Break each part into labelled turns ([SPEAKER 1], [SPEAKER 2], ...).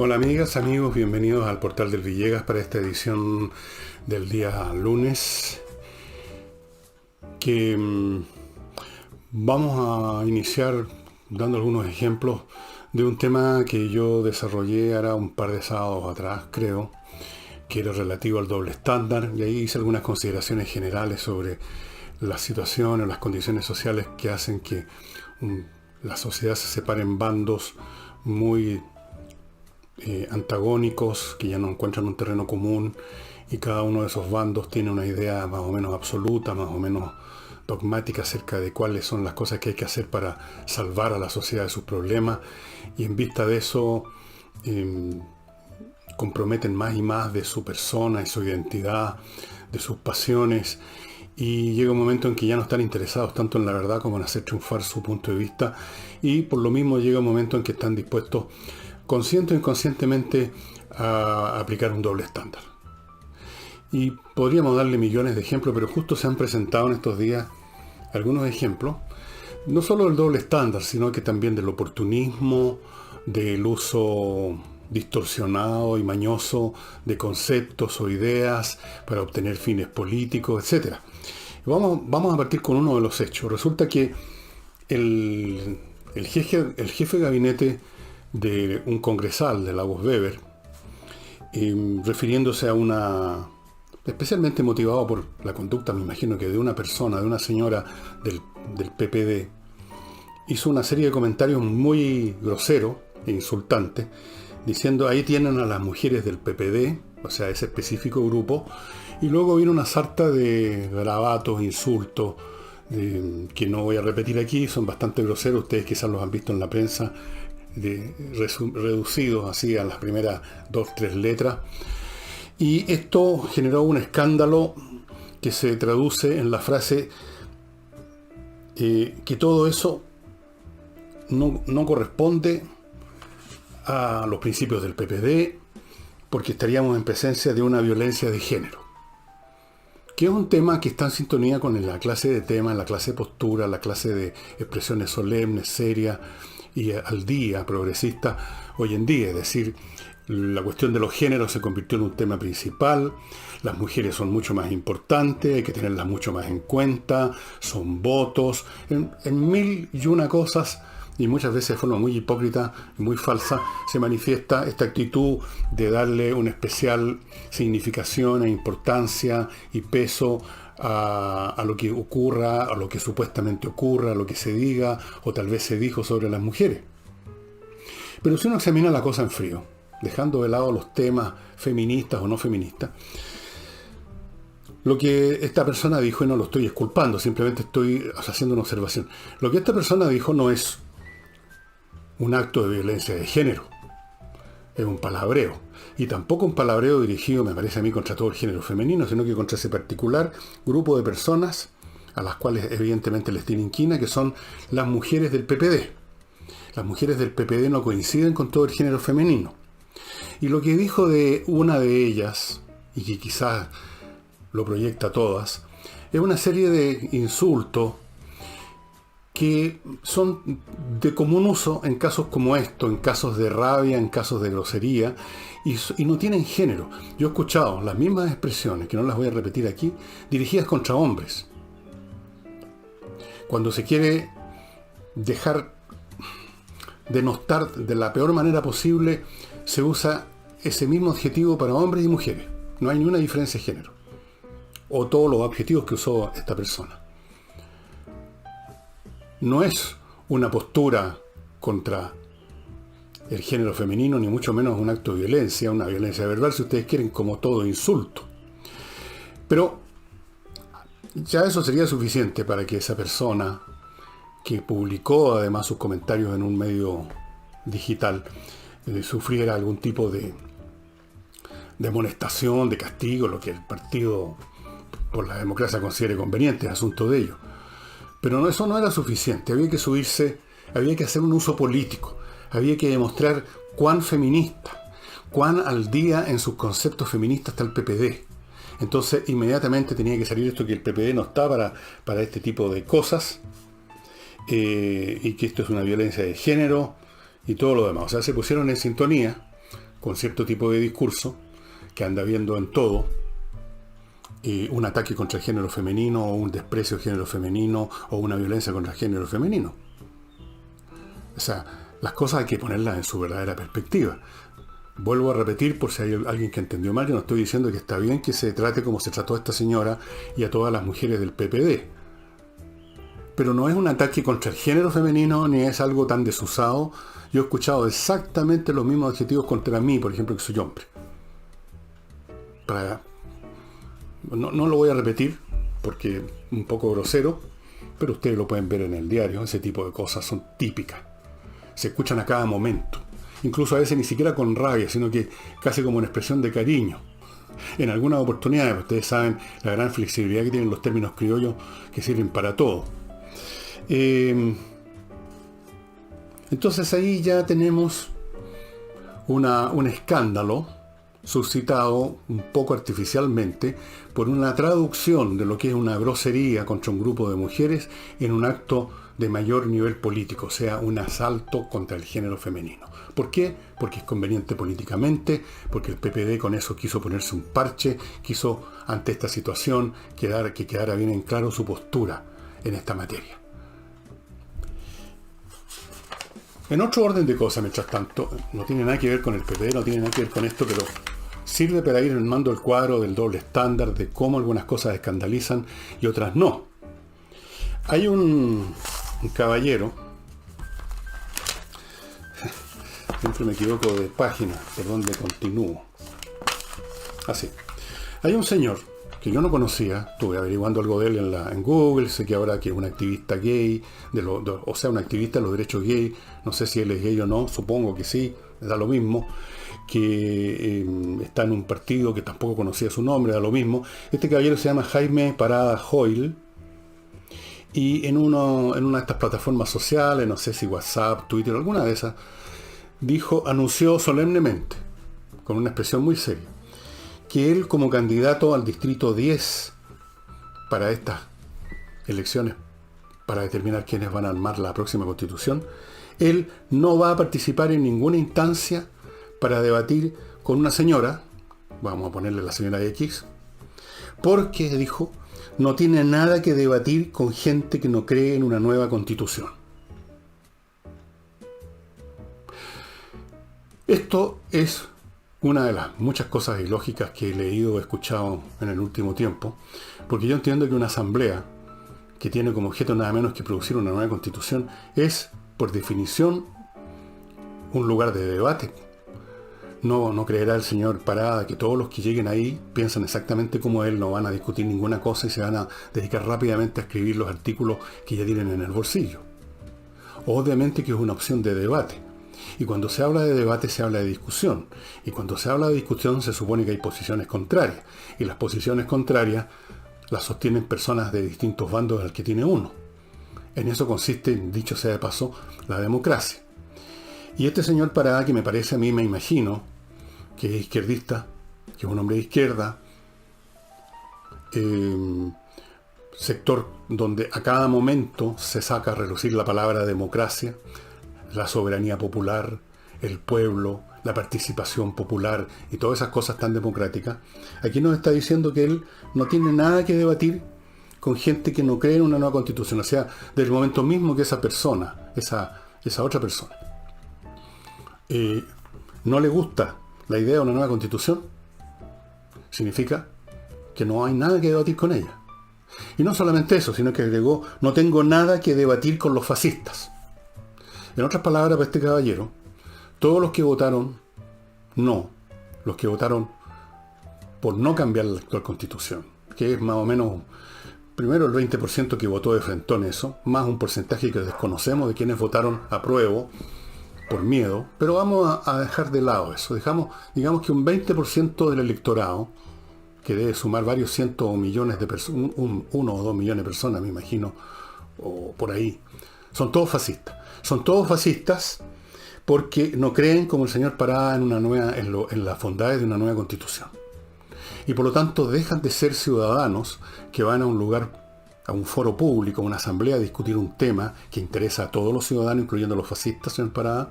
[SPEAKER 1] Hola amigas, amigos, bienvenidos al Portal del Villegas para esta edición del día lunes que vamos a iniciar dando algunos ejemplos de un tema que yo desarrollé ahora un par de sábados atrás, creo, que era relativo al doble estándar, y ahí hice algunas consideraciones generales sobre las situaciones, las condiciones sociales que hacen que la sociedad se separe en bandos muy antagónicos, que ya no encuentran un terreno común, y cada uno de esos bandos tiene una idea más o menos absoluta, más o menos dogmática acerca de cuáles son las cosas que hay que hacer para salvar a la sociedad de sus problemas, y en vista de eso comprometen más y más de su persona y su identidad, de sus pasiones, y llega un momento en que ya no están interesados tanto en la verdad como en hacer triunfar su punto de vista, y por lo mismo llega un momento en que están dispuestos consciente o inconscientemente a aplicar un doble estándar. Y podríamos darle millones de ejemplos, pero justo se han presentado en estos días algunos ejemplos, no solo del doble estándar, sino que también del oportunismo, del uso distorsionado y mañoso de conceptos o ideas para obtener fines políticos, etc. Vamos a partir con uno de los hechos. Resulta que el jefe de gabinete de un congresal de Lagos Weber, refiriéndose a una, especialmente motivado por la conducta, me imagino que de una persona, de una señora del PPD, hizo una serie de comentarios muy groseros e insultantes, diciendo: ahí tienen a las mujeres del PPD, o sea, ese específico grupo, y luego vino una sarta de garabatos, insultos, que no voy a repetir aquí, son bastante groseros, ustedes quizás los han visto en la prensa, reducidos así a las primeras 2-3 letras, y esto generó un escándalo que se traduce en la frase que todo eso no corresponde a los principios del PPD, porque estaríamos en presencia de una violencia de género, que es un tema que está en sintonía con la clase de temas, la clase de postura, la clase de expresiones solemnes, serias y al día, progresista hoy en día. Es decir, la cuestión de los géneros se convirtió en un tema principal, las mujeres son mucho más importantes, hay que tenerlas mucho más en cuenta, son votos, en mil y una cosas, y muchas veces de forma muy hipócrita y muy falsa se manifiesta esta actitud de darle una especial significación e importancia y peso a lo que ocurra, a lo que supuestamente ocurra, a lo que se diga o tal vez se dijo sobre las mujeres. Pero si uno examina la cosa en frío, dejando de lado los temas feministas o no feministas, lo que esta persona dijo, y no lo estoy exculpando, simplemente estoy haciendo una observación, lo que esta persona dijo no es un acto de violencia de género, es un palabreo, y tampoco un palabreo dirigido, me parece a mí, contra todo el género femenino, sino que contra ese particular grupo de personas a las cuales evidentemente les tiene inquina, que son las mujeres del PPD. Las mujeres del PPD no coinciden con todo el género femenino. Y lo que dijo de una de ellas, y que quizás lo proyecta a todas, es una serie de insultos que son de común uso en casos como esto, en casos de rabia, en casos de grosería, y no tienen género. Yo he escuchado las mismas expresiones, que no las voy a repetir aquí, dirigidas contra hombres. Cuando se quiere dejar denostar de la peor manera posible, se usa ese mismo adjetivo para hombres y mujeres. No hay ninguna diferencia de género. O todos los adjetivos que usó esta persona. No es una postura contra el género femenino, ni mucho menos un acto de violencia, una violencia verbal, si ustedes quieren, como todo insulto. Pero ya eso sería suficiente para que esa persona, que publicó además sus comentarios en un medio digital, sufriera algún tipo de amonestación, de castigo, lo que el partido por la democracia considere conveniente, es asunto de ello. Pero eso no era suficiente, había que subirse, había que hacer un uso político, había que demostrar cuán feminista, cuán al día en sus conceptos feministas está el PPD. Entonces inmediatamente tenía que salir esto, que el PPD no está para este tipo de cosas, y que esto es una violencia de género y todo lo demás. O sea, se pusieron en sintonía con cierto tipo de discurso que anda viendo en todo un ataque contra el género femenino, o un desprecio al género femenino, o una violencia contra el género femenino. O sea, las cosas hay que ponerlas en su verdadera perspectiva. Vuelvo a repetir, por si hay alguien que entendió mal, yo no estoy diciendo que está bien que se trate como se trató a esta señora y a todas las mujeres del PPD. Pero no es un ataque contra el género femenino, ni es algo tan desusado. Yo he escuchado exactamente los mismos adjetivos contra mí, por ejemplo, que soy hombre. No lo voy a repetir, porque es un poco grosero, pero ustedes lo pueden ver en el diario. Ese tipo de cosas son típicas. Se escuchan a cada momento. Incluso a veces ni siquiera con rabia, sino que casi como una expresión de cariño. En algunas oportunidades, ustedes saben la gran flexibilidad que tienen los términos criollos que sirven para todo. Entonces ahí ya tenemos un escándalo suscitado un poco artificialmente por una traducción de lo que es una grosería contra un grupo de mujeres en un acto de mayor nivel político, o sea, un asalto contra el género femenino. ¿Por qué? Porque es conveniente políticamente, porque el PPD con eso quiso ponerse un parche, quiso ante esta situación que quedara bien en claro su postura en esta materia. En otro orden de cosas, mientras tanto, no tiene nada que ver con el PPD, no tiene nada que ver con esto, pero sirve para ir armando el cuadro del doble estándar, de cómo algunas cosas escandalizan y otras no. Hay un caballero, siempre me equivoco de página, por donde continúo. Así. Hay un señor que yo no conocía, estuve averiguando algo de él en Google, sé que ahora que es un activista gay, o sea, un activista de los derechos gay, no sé si él es gay o no, supongo que sí, da lo mismo, que está en un partido que tampoco conocía su nombre, da lo mismo. Este caballero se llama Jaime Parada Hoyle, y en una de estas plataformas sociales, no sé si WhatsApp, Twitter, alguna de esas, anunció solemnemente, con una expresión muy seria, que él, como candidato al distrito 10 para estas elecciones, para determinar quiénes van a armar la próxima constitución, él no va a participar en ninguna instancia para debatir con una señora, vamos a ponerle la señora X, porque, dijo, no tiene nada que debatir con gente que no cree en una nueva constitución. Esto es una de las muchas cosas ilógicas que he leído o escuchado en el último tiempo, porque yo entiendo que una asamblea que tiene como objeto nada menos que producir una nueva constitución es, por definición, un lugar de debate. No creerá el señor Parada que todos los que lleguen ahí piensan exactamente como él, no van a discutir ninguna cosa y se van a dedicar rápidamente a escribir los artículos que ya tienen en el bolsillo. Obviamente que es una opción de debate. Y cuando se habla de debate se habla de discusión. Y cuando se habla de discusión se supone que hay posiciones contrarias. Y las posiciones contrarias las sostienen personas de distintos bandos al que tiene uno. En eso consiste, dicho sea de paso, la democracia. Y este señor Parada, que me parece a mí, me imagino, que es izquierdista, que es un hombre de izquierda, sector donde a cada momento se saca a relucir la palabra democracia, la soberanía popular, el pueblo, la participación popular y todas esas cosas tan democráticas. Aquí nos está diciendo que él no tiene nada que debatir con gente que no cree en una nueva constitución, o sea, del momento mismo que esa persona, esa otra persona, no le gusta la idea de una nueva constitución, significa que no hay nada que debatir con ella. Y no solamente eso, sino que agregó, no tengo nada que debatir con los fascistas. En otras palabras, para este caballero, todos los que votaron no, los que votaron por no cambiar la actual constitución, que es más o menos, primero el 20% que votó de frente en eso, más un porcentaje que desconocemos de quienes votaron apruebo por miedo, pero vamos a dejar de lado eso. Digamos que un 20% del electorado, que debe sumar varios cientos o millones de personas, 1 o 2 millones de personas, me imagino, o por ahí, son todos fascistas. Son todos fascistas porque no creen, como el señor Parada, en las bondades de una nueva constitución. Y por lo tanto dejan de ser ciudadanos que van a un lugar, a un foro público, a una asamblea, a discutir un tema que interesa a todos los ciudadanos, incluyendo a los fascistas, señor Parada.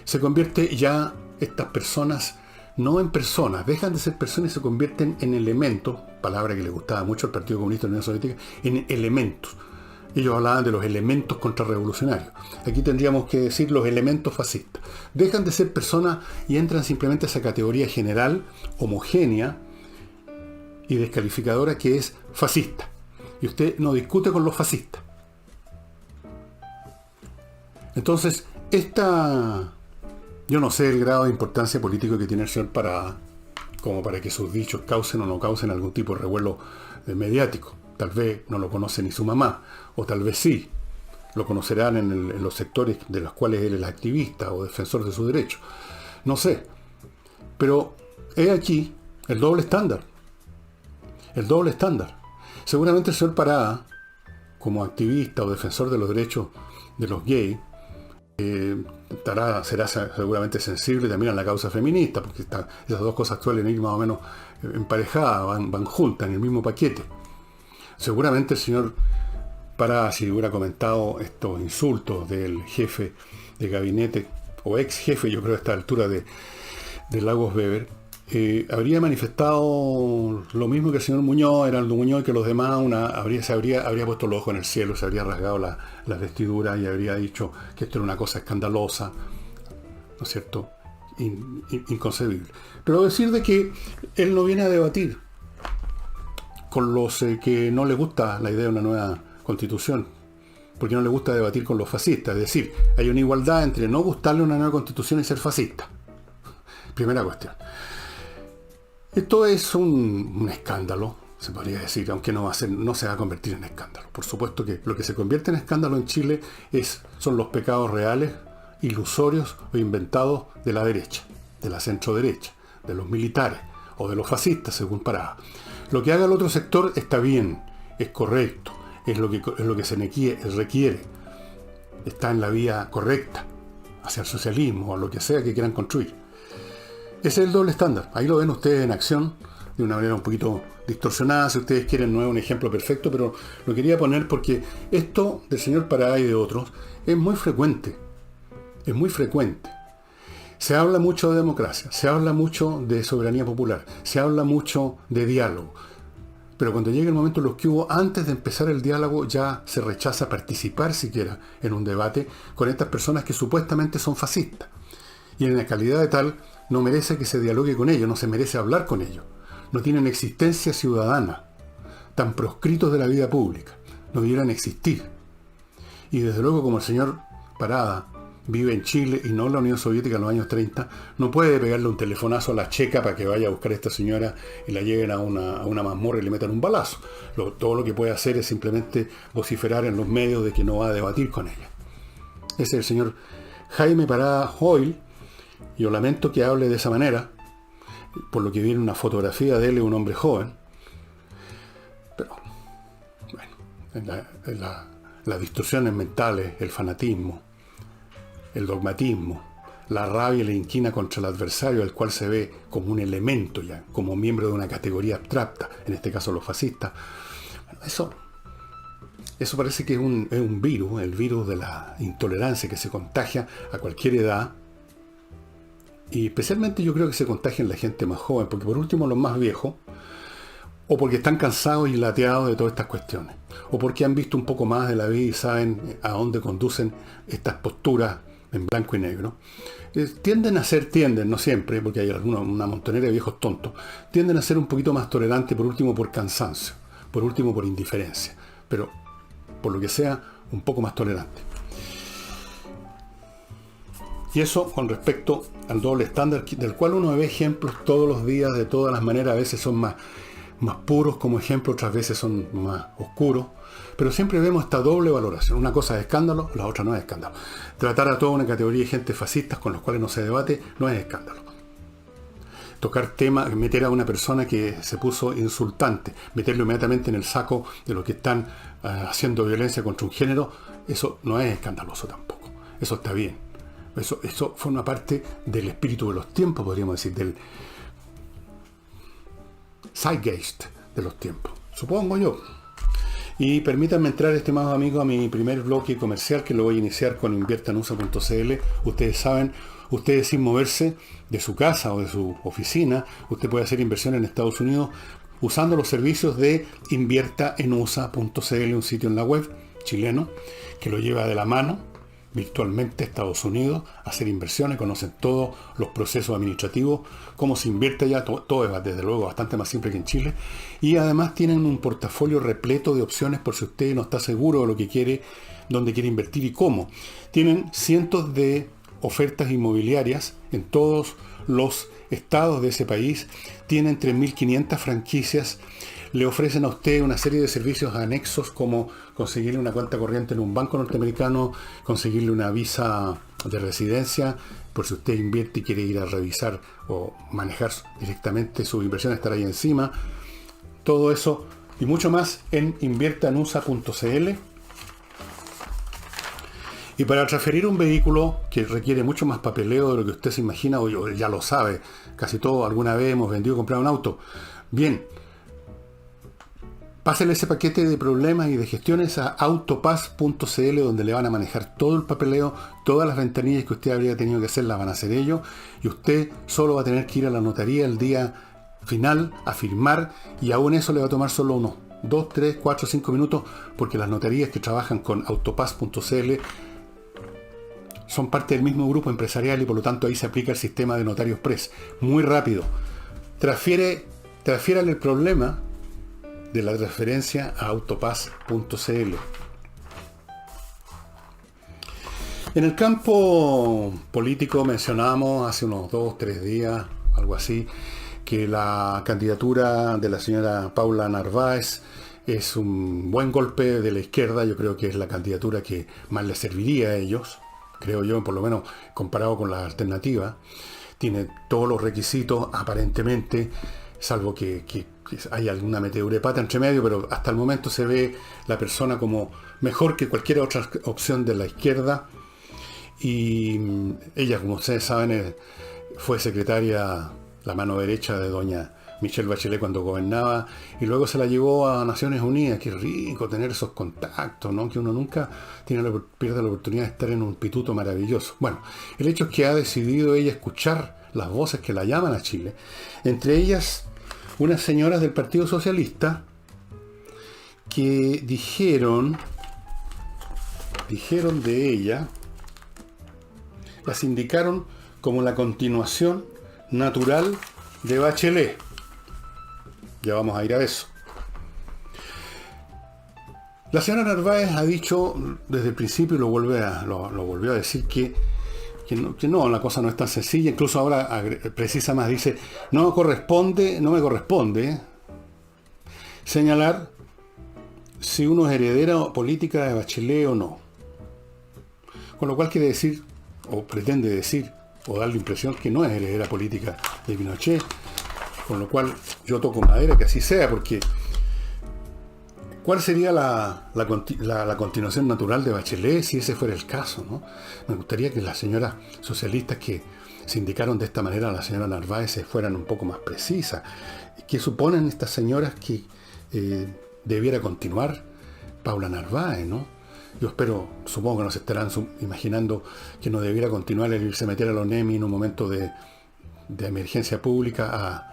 [SPEAKER 1] Se convierte ya estas personas no en personas, dejan de ser personas y se convierten en elementos, palabra que le gustaba mucho al Partido Comunista de la Unión Soviética, en elementos. Ellos hablaban de los elementos contrarrevolucionarios. Aquí tendríamos que decir los elementos fascistas. Dejan de ser personas y entran simplemente a esa categoría general, homogénea y descalificadora que es fascista. Y usted no discute con los fascistas. Entonces, yo no sé el grado de importancia político que tiene el señor Parada, como para que sus dichos causen o no causen algún tipo de revuelo mediático. Tal vez no lo conoce ni su mamá, o tal vez sí. Lo conocerán en los sectores de los cuales él es activista o defensor de sus derechos. No sé. Pero he aquí el doble estándar. El doble estándar. Seguramente el señor Parada, como activista o defensor de los derechos de los gays, será seguramente sensible también a la causa feminista, porque esas dos cosas suelen ir más o menos emparejadas, van juntas en el mismo paquete. Seguramente el señor Parada, si hubiera comentado estos insultos del jefe de gabinete, o ex jefe, yo creo a esta altura de Lagos Weber, habría manifestado lo mismo que el señor Muñoz, Heraldo Muñoz, y que los demás habría puesto los ojos en el cielo, se habría rasgado las vestiduras y habría dicho que esto era una cosa escandalosa, ¿no es cierto? Inconcebible. Pero decir de que él no viene a debatir con los que no les gusta la idea de una nueva constitución, porque no les gusta debatir con los fascistas. Es decir, hay una igualdad entre no gustarle una nueva constitución y ser fascista. Primera cuestión. Esto es un escándalo, se podría decir, aunque no se va a convertir en escándalo. Por supuesto que lo que se convierte en escándalo en Chile son los pecados reales, ilusorios o inventados de la derecha, de la centroderecha, de los militares o de los fascistas, según Parada. Lo que haga el otro sector está bien, es correcto, es lo que se requiere, está en la vía correcta, hacia el socialismo o lo que sea que quieran construir. Ese es el doble estándar. Ahí lo ven ustedes en acción, de una manera un poquito distorsionada, si ustedes quieren. No es un ejemplo perfecto, pero lo quería poner porque esto del señor Parada y de otros es muy frecuente. Es muy frecuente. Se habla mucho de democracia, se habla mucho de soberanía popular, se habla mucho de diálogo. Pero cuando llega el momento en los que hubo, antes de empezar el diálogo, ya se rechaza participar siquiera en un debate con estas personas que supuestamente son fascistas. Y en la calidad de tal, no merece que se dialogue con ellos, no se merece hablar con ellos. No tienen existencia ciudadana, tan proscritos de la vida pública. No debieran existir. Y desde luego, como el señor Parada vive en Chile y no en la Unión Soviética en los años 30, no puede pegarle un telefonazo a la checa para que vaya a buscar a esta señora y la lleven a una mazmorra y le metan un balazo. Todo lo que puede hacer es simplemente vociferar en los medios de que no va a debatir con ella. Ese es el señor Jaime Parada Hoyle. Yo lamento que hable de esa manera, por lo que viene una fotografía de él, un hombre joven. Pero, bueno, las distorsiones mentales, el fanatismo, el dogmatismo, la rabia y la inquina contra el adversario, al cual se ve como un elemento ya, como miembro de una categoría abstracta, en este caso los fascistas. Bueno, eso parece que es un virus, el virus de la intolerancia que se contagia a cualquier edad. Y especialmente yo creo que se contagia en la gente más joven, porque por último los más viejos, o porque están cansados y lateados de todas estas cuestiones, o porque han visto un poco más de la vida y saben a dónde conducen estas posturas en blanco y negro, tienden, no siempre, porque hay una montonera de viejos tontos, tienden a ser un poquito más tolerantes, por último por cansancio, por último por indiferencia, pero por lo que sea, un poco más tolerantes. Y eso con respecto al doble estándar, del cual uno ve ejemplos todos los días, de todas las maneras. A veces son más puros como ejemplo, otras veces son más oscuros. Pero siempre vemos esta doble valoración. Una cosa es escándalo, la otra no es escándalo. Tratar a toda una categoría de gente fascistas con los cuales no se debate no es escándalo. Tocar temas, meter a una persona que se puso insultante, meterlo inmediatamente en el saco de los que están haciendo violencia contra un género, eso no es escandaloso tampoco. Eso está bien. Eso forma parte del espíritu de los tiempos, podríamos decir, del zeitgeist de los tiempos, supongo yo. Y permítanme entrar, estimados amigos, a mi primer bloque comercial, que lo voy a iniciar con inviertanusa.cl. Ustedes saben, Usted, sin moverse de su casa o de su oficina, usted puede hacer inversión en Estados Unidos usando los servicios de inviertaenusa.cl, un sitio en la web chileno que lo lleva de la mano virtualmente a Estados Unidos a hacer inversiones, conocen todos los procesos administrativos, cómo se invierte allá, todo es desde luego bastante más simple que en Chile, y además tienen un portafolio repleto de opciones por si usted no está seguro de lo que quiere, dónde quiere invertir y cómo. Tienen cientos de ofertas inmobiliarias en todos los estados de ese país, tienen 3.500 franquicias, le ofrecen a usted una serie de servicios anexos como conseguirle una cuenta corriente en un banco norteamericano, conseguirle una visa de residencia, por si usted invierte y quiere ir a revisar o manejar directamente su inversión, estar ahí encima. Todo eso y mucho más en inviertaenusa.cl. Y para transferir un vehículo que requiere mucho más papeleo de lo que usted se imagina, o ya lo sabe, casi todo alguna vez hemos vendido o comprado un auto. Bien, pásele ese paquete de problemas y de gestiones a autopass.cl, donde le van a manejar todo el papeleo, todas las ventanillas que usted habría tenido que hacer las van a hacer ellos, y usted solo va a tener que ir a la notaría el día final a firmar, y aún eso le va a tomar solo unos 2, 3, 4, 5 minutos, porque las notarías que trabajan con autopass.cl son parte del mismo grupo empresarial y por lo tanto ahí se aplica el sistema de notarios press. Muy rápido. Transfiérale el problema de la transferencia a autopass.cl. En el campo político mencionamos hace unos 2, 3 días, algo así, que la candidatura de la señora Paula Narváez es un buen golpe de la izquierda. Yo creo que es la candidatura que más les serviría a ellos, creo yo, por lo menos comparado con la alternativa. Tiene todos los requisitos, aparentemente, salvo que hay alguna metedura de pata entre medio, pero hasta el momento se ve la persona como mejor que cualquier otra opción de la izquierda. Y ella, como ustedes saben, fue secretaria, la mano derecha de doña Michelle Bachelet cuando gobernaba, y luego se la llevó a Naciones Unidas. Qué rico tener esos contactos, ¿no? Que uno nunca pierde la oportunidad de estar en un pituto maravilloso. Bueno, el hecho es que ha decidido ella escuchar las voces que la llaman a Chile, entre ellas unas señoras del Partido Socialista que dijeron de ella, las indicaron como la continuación natural de Bachelet. Ya vamos a ir a eso. La señora Narváez ha dicho desde el principio, y lo volvió a decir, que no, la cosa no es tan sencilla. Incluso ahora precisa más, dice, no me corresponde señalar si uno es heredera política de Bachelet o no. Con lo cual quiere decir, o pretende decir, o dar la impresión que no es heredera política de Pinochet. Con lo cual yo toco madera que así sea, porque ¿cuál sería la continuación natural de Bachelet si ese fuera el caso, ¿no? Me gustaría que las señoras socialistas que se indicaron de esta manera a la señora Narváez fueran un poco más precisas. ¿Qué suponen estas señoras que debiera continuar Paula Narváez, ¿no? Yo supongo que nos estarán imaginando que no debiera continuar el irse a meter a la ONEMI en un momento de emergencia pública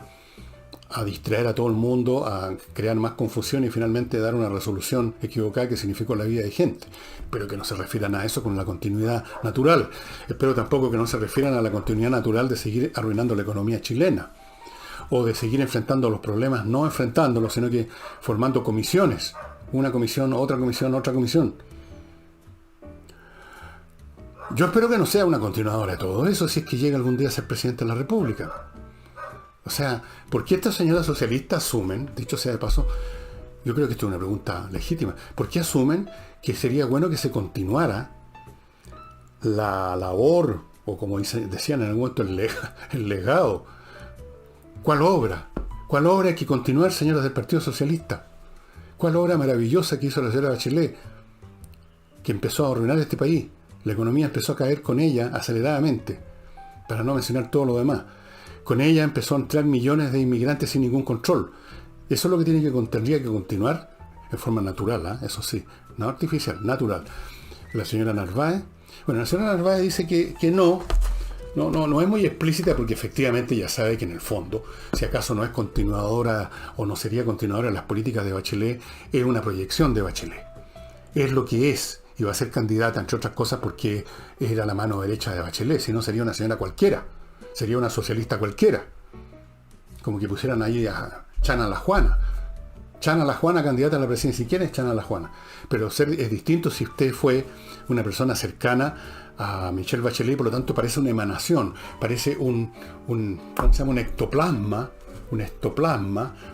[SPEAKER 1] a distraer a todo el mundo, a crear más confusión y finalmente dar una resolución equivocada que significó la vida de gente. Pero que no se refieran a eso con la continuidad natural. Espero tampoco que no se refieran a la continuidad natural de seguir arruinando la economía chilena, o de seguir enfrentando los problemas, no enfrentándolos, sino que formando comisiones. Una comisión, otra comisión, otra comisión. Yo espero que no sea una continuadora de todo eso, si es que llega algún día a ser presidente de la República. O sea, ¿por qué estas señoras socialistas asumen, dicho sea de paso, yo creo que esto es una pregunta legítima, ¿por qué asumen que sería bueno que se continuara la labor, o como decían en algún momento, el legado? ¿Cuál obra? ¿Cuál obra hay que continuar, señoras del Partido Socialista? ¿Cuál obra maravillosa que hizo la señora Bachelet, que empezó a arruinar este país? La economía empezó a caer con ella aceleradamente, para no mencionar todo lo demás. Con ella empezó a entrar millones de inmigrantes sin ningún control. Eso es lo que tendría que continuar en forma natural, eso sí, no artificial, natural. La señora Narváez, la señora Narváez dice que no, no es muy explícita porque efectivamente ya sabe que en el fondo, si acaso no es continuadora o no sería continuadora de las políticas de Bachelet, es una proyección de Bachelet. Es lo que es, y va a ser candidata, entre otras cosas, porque era la mano derecha de Bachelet, si no sería una señora cualquiera, sería una socialista cualquiera. Como que pusieran ahí a Chana La Juana. Chana La Juana, candidata a la presidencia. ¿Y quién es Chana La Juana? Pero es distinto si usted fue una persona cercana a Michelle Bachelet, por lo tanto parece una emanación, parece ¿cómo se llama? Un ectoplasma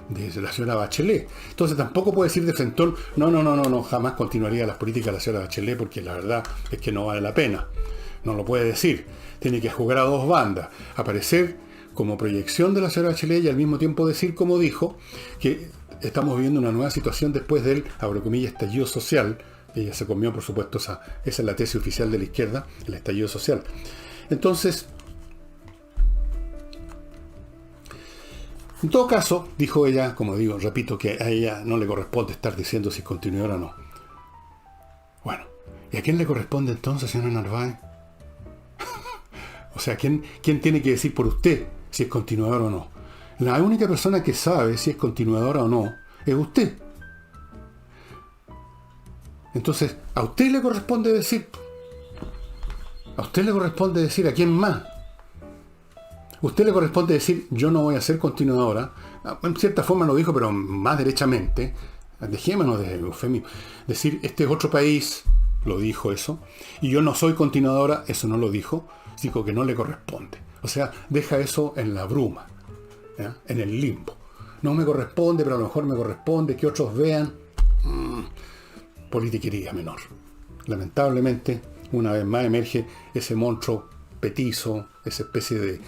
[SPEAKER 1] de la señora Bachelet. Entonces tampoco puede decir de frentón, no, jamás continuaría las políticas de la señora Bachelet porque la verdad es que no vale la pena. No lo puede decir. Tiene que jugar a dos bandas. Aparecer como proyección de la señora Bachelet y al mismo tiempo decir, como dijo, que estamos viviendo una nueva situación después del, abro comillas, estallido social. Ella se comió, por supuesto, esa es la tesis oficial de la izquierda, el estallido social. Entonces, en todo caso, dijo ella, como digo, repito, que a ella no le corresponde estar diciendo si es continuadora o no. Bueno, ¿y a quién le corresponde entonces, señora Narváez? O sea, ¿quién tiene que decir por usted si es continuadora o no? La única persona que sabe si es continuadora o no es usted. Entonces, a usted le corresponde decir. A usted le corresponde decir a quién más. A usted le corresponde decir, yo no voy a ser continuadora. En cierta forma lo dijo, pero más derechamente. Dejémonos de eufemismo. Decir, este es otro país, lo dijo eso. Y yo no soy continuadora, eso no lo dijo. Dijo que no le corresponde. O sea, deja eso en la bruma, ¿ya? En el limbo. No me corresponde, pero a lo mejor me corresponde que otros vean. Politiquería menor. Lamentablemente, una vez más emerge ese monstruo petizo, esa especie de,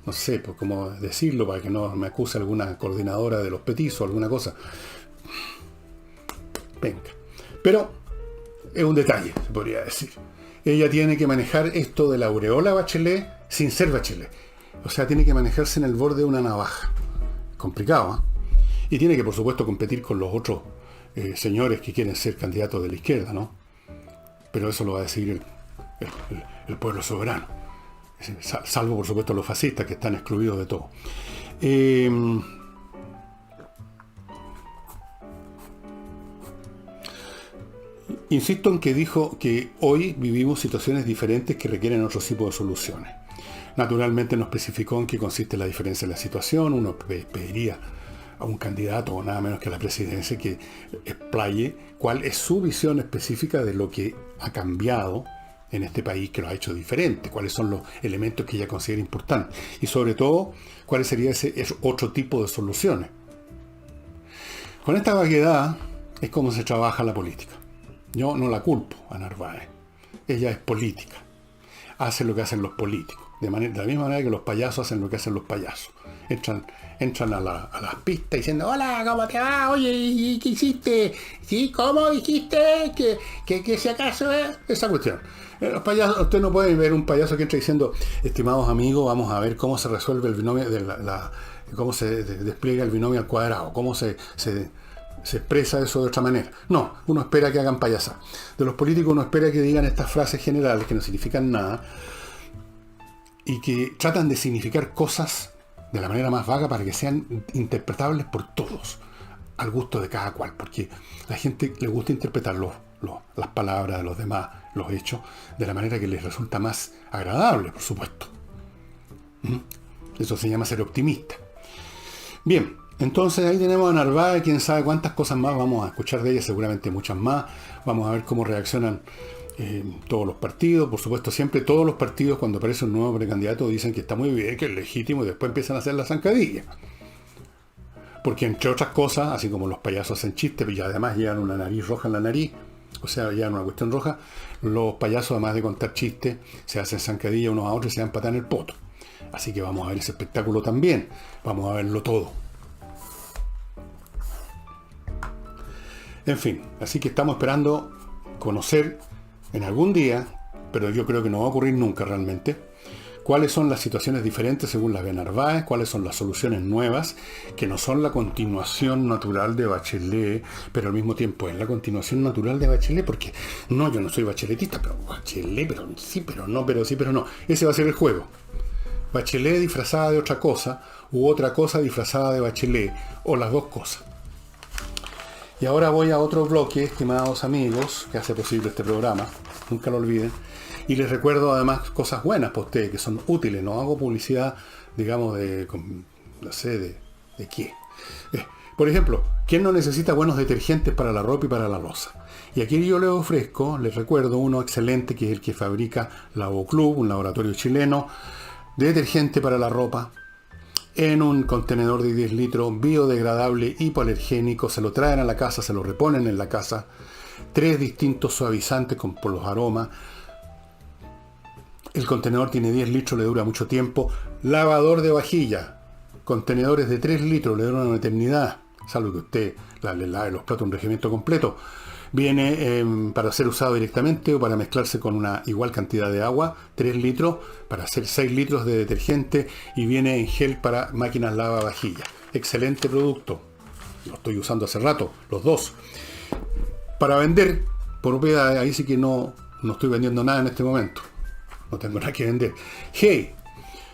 [SPEAKER 1] no sé, pues cómo decirlo para que no me acuse alguna coordinadora de los petizos, alguna cosa. Venga. Pero es un detalle, se podría decir. Ella tiene que manejar esto de la aureola Bachelet sin ser Bachelet. O sea, tiene que manejarse en el borde de una navaja. Complicado, ¿eh? Y tiene que, por supuesto, competir con los otros señores que quieren ser candidatos de la izquierda, ¿no? Pero eso lo va a decidir el pueblo soberano. Salvo, por supuesto, los fascistas que están excluidos de todo. Insisto en que dijo que hoy vivimos situaciones diferentes que requieren otro tipo de soluciones. Naturalmente no especificó en qué consiste la diferencia de la situación. Uno pediría a un candidato, o nada menos que a la presidencia, que explaye cuál es su visión específica de lo que ha cambiado en este país, que lo ha hecho diferente, cuáles son los elementos que ella considera importantes, y sobre todo, cuál sería ese otro tipo de soluciones. Con esta vaguedad es como se trabaja la política. Yo no la culpo a Narváez. Ella es política. Hace lo que hacen los políticos. De la misma manera que los payasos hacen lo que hacen los payasos. Entran a las pistas diciendo, hola, ¿cómo te va? Oye, ¿y qué hiciste? ¿Sí? ¿Cómo dijiste? Que si acaso es esa cuestión. Los payasos, usted no puede ver un payaso que entra diciendo, estimados amigos, vamos a ver cómo se resuelve el binomio, cómo se despliega el binomio al cuadrado, cómo se expresa eso de otra manera. No, uno espera que hagan payasas. De los políticos uno espera que digan estas frases generales que no significan nada y que tratan de significar cosas de la manera más vaga para que sean interpretables por todos, al gusto de cada cual, porque a la gente le gusta interpretar las palabras de los demás, los hechos, de la manera que les resulta más agradable, por supuesto. Eso se llama ser optimista. Bien, entonces ahí tenemos a Narváez, quién sabe cuántas cosas más vamos a escuchar de ella, seguramente muchas más. Vamos a ver cómo reaccionan todos los partidos. Por supuesto, siempre todos los partidos, cuando aparece un nuevo precandidato, dicen que está muy bien, que es legítimo, y después empiezan a hacer la zancadilla. Porque entre otras cosas, así como los payasos hacen chistes, y además llevan una nariz roja en la nariz, o sea, llevan una cuestión roja, los payasos, además de contar chistes, se hacen zancadilla unos a otros y se dan patada en el poto. Así que vamos a ver ese espectáculo también. Vamos a verlo todo. En fin, así que estamos esperando conocer en algún día, pero yo creo que no va a ocurrir nunca realmente, cuáles son las situaciones diferentes según las ve Narváez, cuáles son las soluciones nuevas, que no son la continuación natural de Bachelet, pero al mismo tiempo es la continuación natural de Bachelet, porque no, yo no soy bacheletista, pero Bachelet, pero sí, pero no, pero sí, pero no. Ese va a ser el juego. Bachelet disfrazada de otra cosa, u otra cosa disfrazada de Bachelet, o las dos cosas. Y ahora voy a otro bloque, estimados amigos, que hace posible este programa, nunca lo olviden. Y les recuerdo además cosas buenas para ustedes, que son útiles. No hago publicidad, digamos, no sé, de qué. Por ejemplo, ¿quién no necesita buenos detergentes para la ropa y para la loza? Y aquí yo les ofrezco, les recuerdo, uno excelente, que es el que fabrica Lavoclub, un laboratorio chileno, de detergente para la ropa, en un contenedor de 10 litros, biodegradable, hipoalergénico. Se lo traen a la casa, se lo reponen en la casa. 3 distintos suavizantes por los aromas. El contenedor tiene 10 litros, le dura mucho tiempo. Lavador de vajilla. Contenedores de 3 litros, le duran una eternidad. Salvo que usted le lave los platos un regimiento completo. Viene para ser usado directamente o para mezclarse con una igual cantidad de agua, 3 litros, para hacer 6 litros de detergente, y viene en gel para máquinas lavavajillas. Excelente producto. Lo estoy usando hace rato, los dos. Para vender, por propiedad, ahí sí que no estoy vendiendo nada en este momento. No tengo nada que vender. Hey,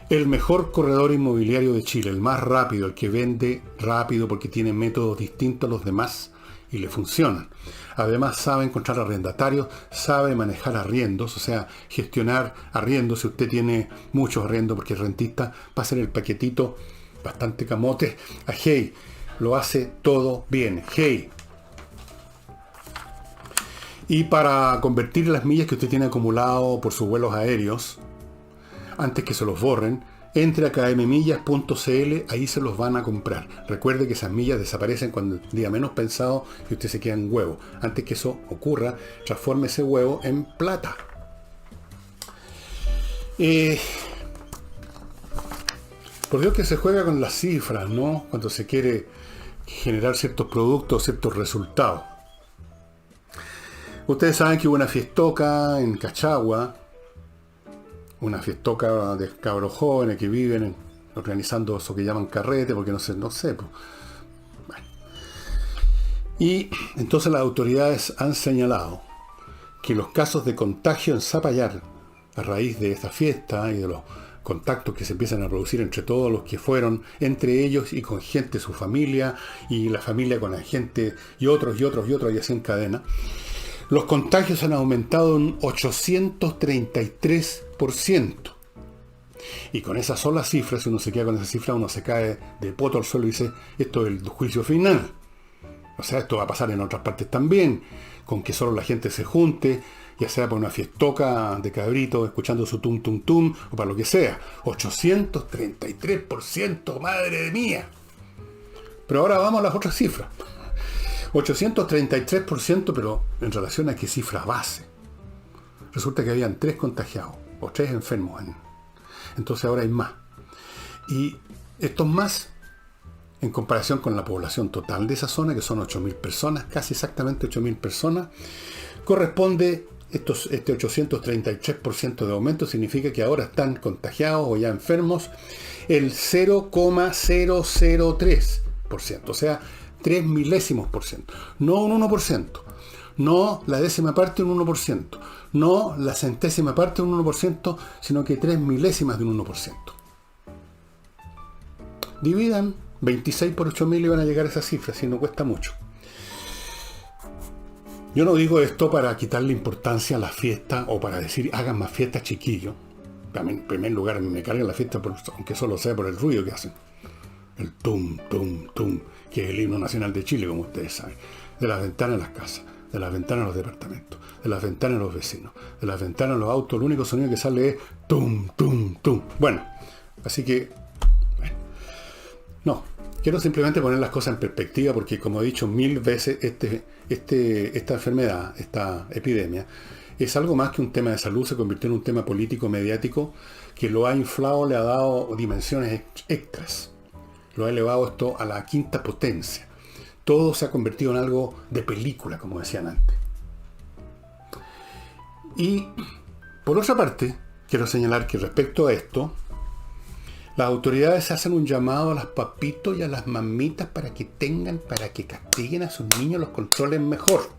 [SPEAKER 1] el mejor corredor inmobiliario de Chile, el más rápido, el que vende rápido porque tiene métodos distintos a los demás y le funcionan. Además sabe encontrar arrendatarios, sabe manejar arriendos, o sea, gestionar arriendos. Si usted tiene muchos arriendos porque es rentista, va a ser el paquetito bastante camote a Hey. Lo hace todo bien. Hey. Y para convertir las millas que usted tiene acumulado por sus vuelos aéreos, antes que se los borren, entre a kmmillas.cl, ahí se los van a comprar. Recuerde que esas millas desaparecen cuando el día menos pensado y usted se queda en huevo. Antes que eso ocurra, transforme ese huevo en plata. Por Dios que se juega con las cifras, ¿no? Cuando se quiere generar ciertos productos, ciertos resultados. Ustedes saben que hubo una fiestoca en Cachagua, una fiestoca de cabros jóvenes que viven organizando eso que llaman carrete, porque no sé. Pues. Bueno. Y entonces las autoridades han señalado que los casos de contagio en Zapallar, a raíz de esta fiesta y de los contactos que se empiezan a producir entre todos los que fueron, entre ellos y con gente de su familia, y la familia con la gente, y otros, y así en cadena, los contagios han aumentado un 833%. Y con esa sola cifra, si uno se queda con esa cifra, uno se cae de poto al suelo y dice, esto es el juicio final. O sea, esto va a pasar en otras partes también, con que solo la gente se junte, ya sea para una fiestoca de cabrito, escuchando su tum tum tum, o para lo que sea. 833%, madre mía. Pero ahora vamos a las otras cifras. 833%, pero en relación a qué cifra base. Resulta que habían 3 contagiados, o 3 enfermos. Entonces ahora hay más. Y estos más, en comparación con la población total de esa zona, que son 8.000 personas, casi exactamente 8.000 personas, corresponde, este 833% de aumento significa que ahora están contagiados o ya enfermos el 0,003%, o sea, 3 milésimos por ciento, no un 1%, no la décima parte de un 1%, no la centésima parte de un 1%, sino que 3 milésimas de un 1%. Dividan 26 por 8.000 y van a llegar a esa cifra, si no cuesta mucho. Yo no digo esto para quitarle importancia a la fiesta o para decir hagan más fiestas, chiquillos. En primer lugar, me cargan la fiesta, aunque solo sea por el ruido que hacen. El tum, tum, tum, que es el himno nacional de Chile, como ustedes saben. De las ventanas de las casas, de las ventanas de los departamentos, de las ventanas de los vecinos, de las ventanas de los autos, el único sonido que sale es tum, tum, tum. Bueno, así que, bueno, no, quiero simplemente poner las cosas en perspectiva porque, como he dicho 1000 veces, esta enfermedad, esta epidemia, es algo más que un tema de salud, se convirtió en un tema político, mediático, que lo ha inflado, le ha dado dimensiones extras. Lo ha elevado esto a la quinta potencia. Todo se ha convertido en algo de película, como decían antes. Y, por otra parte, quiero señalar que respecto a esto, las autoridades hacen un llamado a los papitos y a las mamitas para que castiguen a sus niños, los controlen mejor.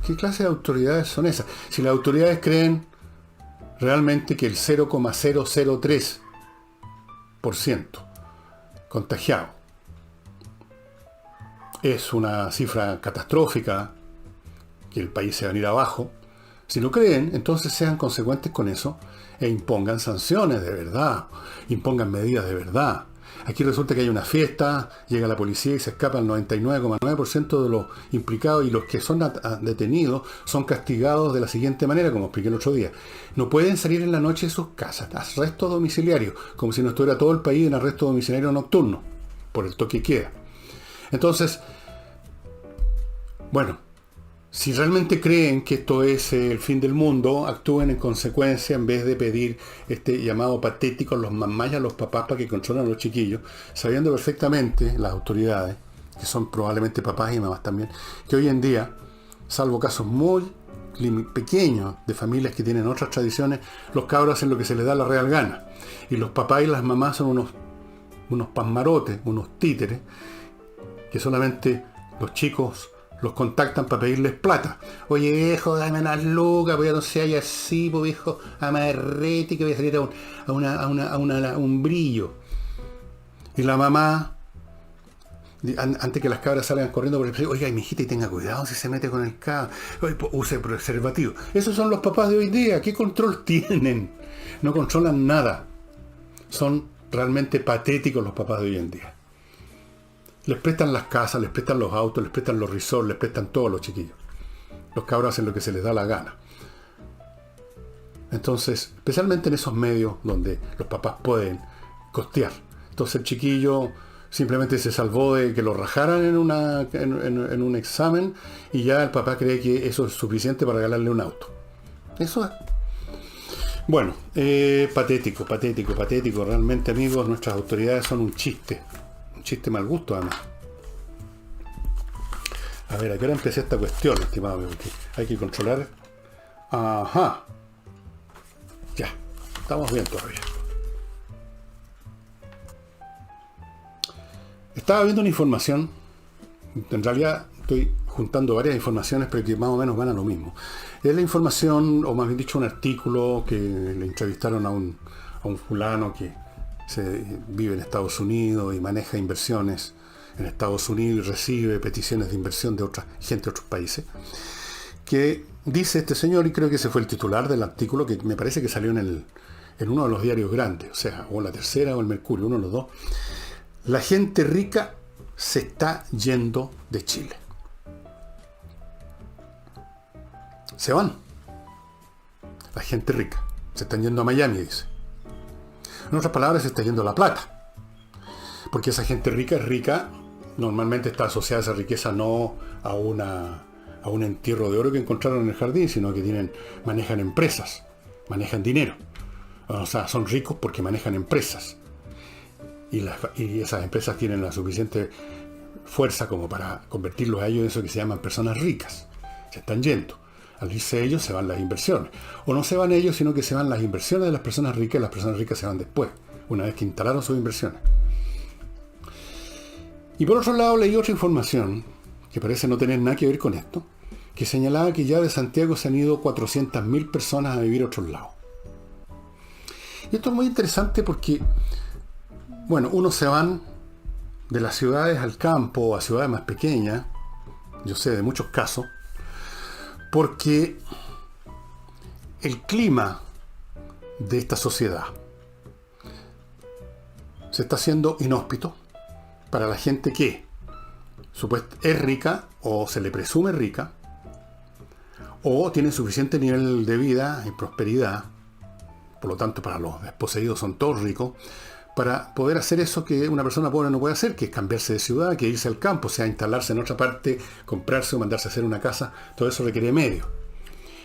[SPEAKER 1] ¿Qué clase de autoridades son esas? Si las autoridades creen realmente que el 0,003% contagiado es una cifra catastrófica, que el país se va a ir abajo, si lo creen, entonces sean consecuentes con eso e impongan sanciones de verdad, impongan medidas de verdad. Aquí resulta que hay una fiesta, llega la policía y se escapa el 99,9% de los implicados, y los que son detenidos son castigados de la siguiente manera, como expliqué el otro día. No pueden salir en la noche de sus casas, arresto domiciliario, como si no estuviera todo el país en arresto domiciliario nocturno, por el toque queda. Entonces, bueno, si realmente creen que esto es el fin del mundo, actúen en consecuencia en vez de pedir este llamado patético a los mamás y a los papás para que controlen a los chiquillos, sabiendo perfectamente las autoridades, que son probablemente papás y mamás también, que hoy en día, salvo casos muy pequeños de familias que tienen otras tradiciones, los cabros hacen lo que se les da la real gana. Y los papás y las mamás son unos pasmarotes, unos títeres, que solamente los chicos los contactan para pedirles plata. Oye, viejo, dame unas lucas, pues ya no se haya así, pues viejo, amarrete, que voy a salir a un brillo. Y la mamá, antes que las cabras salgan corriendo por el piso, oiga, mi hijita, y tenga cuidado si se mete con el cabro, use preservativo. Esos son los papás de hoy día. ¿Qué control tienen? No controlan nada. Son realmente patéticos los papás de hoy en día. Les prestan las casas, les prestan los autos, les prestan los resorts, les prestan todo a los chiquillos. Los cabros hacen lo que se les da la gana. Entonces, especialmente en esos medios donde los papás pueden costear. Entonces el chiquillo simplemente se salvó de que lo rajaran en un examen, y ya el papá cree que eso es suficiente para regalarle un auto. Eso es. Bueno, patético. Realmente, amigos, nuestras autoridades son un chiste mal gusto, además. A ver, ¿a qué hora empecé esta cuestión, estimado amigo? Hay que controlar. Ajá. Ya, estamos bien todavía. Estaba viendo una información. En realidad estoy juntando varias informaciones, pero que más o menos van a lo mismo. Es la información, o más bien dicho, un artículo que le entrevistaron a un fulano que vive en Estados Unidos y maneja inversiones en Estados Unidos y recibe peticiones de inversión de otra gente de otros países, que dice este señor, y creo que ese fue el titular del artículo, que me parece que salió en uno de los diarios grandes, o sea, o La Tercera o El Mercurio, uno de los dos: la gente rica se está yendo de Chile. Se van. La gente rica se están yendo a Miami, dice. En otras palabras, se está yendo la plata. Porque esa gente rica es rica, normalmente está asociada a esa riqueza no a un entierro de oro que encontraron en el jardín, sino que manejan empresas, manejan dinero. O sea, son ricos porque manejan empresas. Y esas empresas tienen la suficiente fuerza como para convertirlos a ellos en eso que se llaman personas ricas. Se están yendo. Al irse ellos, se van las inversiones. O no se van ellos, sino que se van las inversiones de las personas ricas, y las personas ricas se van después, una vez que instalaron sus inversiones. Y por otro lado, leí otra información, que parece no tener nada que ver con esto, que señalaba que ya de Santiago se han ido 400.000 personas a vivir a otros lados. Y esto es muy interesante porque, bueno, unos se van de las ciudades al campo, o a ciudades más pequeñas, yo sé de muchos casos, porque el clima de esta sociedad se está haciendo inhóspito para la gente que es rica, o se le presume rica, o tiene suficiente nivel de vida y prosperidad, por lo tanto para los desposeídos son todos ricos, para poder hacer eso que una persona pobre no puede hacer, que es cambiarse de ciudad, que irse al campo, o sea, instalarse en otra parte, comprarse o mandarse a hacer una casa. Todo eso requiere medios.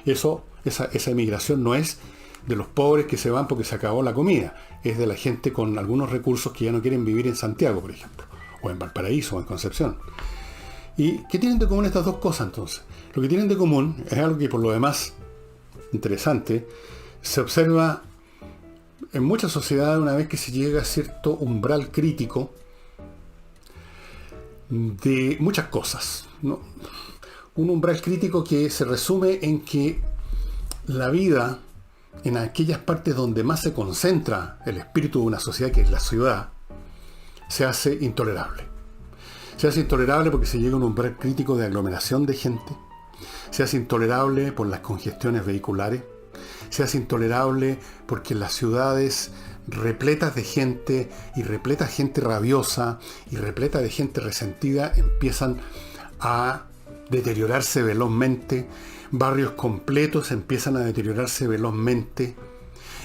[SPEAKER 1] Esa emigración no es de los pobres que se van porque se acabó la comida, es de la gente con algunos recursos que ya no quieren vivir en Santiago, por ejemplo, o en Valparaíso, o en Concepción. ¿Y qué tienen de común estas dos cosas, entonces? Lo que tienen de común es algo que, por lo demás, interesante, se observa en muchas sociedades una vez que se llega a cierto umbral crítico de muchas cosas, ¿no? Un umbral crítico que se resume en que la vida, en aquellas partes donde más se concentra el espíritu de una sociedad, que es la ciudad, se hace intolerable. Se hace intolerable porque se llega a un umbral crítico de aglomeración de gente, se hace intolerable por las congestiones vehiculares, se hace intolerable porque las ciudades repletas de gente y repletas de gente rabiosa y repletas de gente resentida empiezan a deteriorarse velozmente, barrios completos empiezan a deteriorarse velozmente,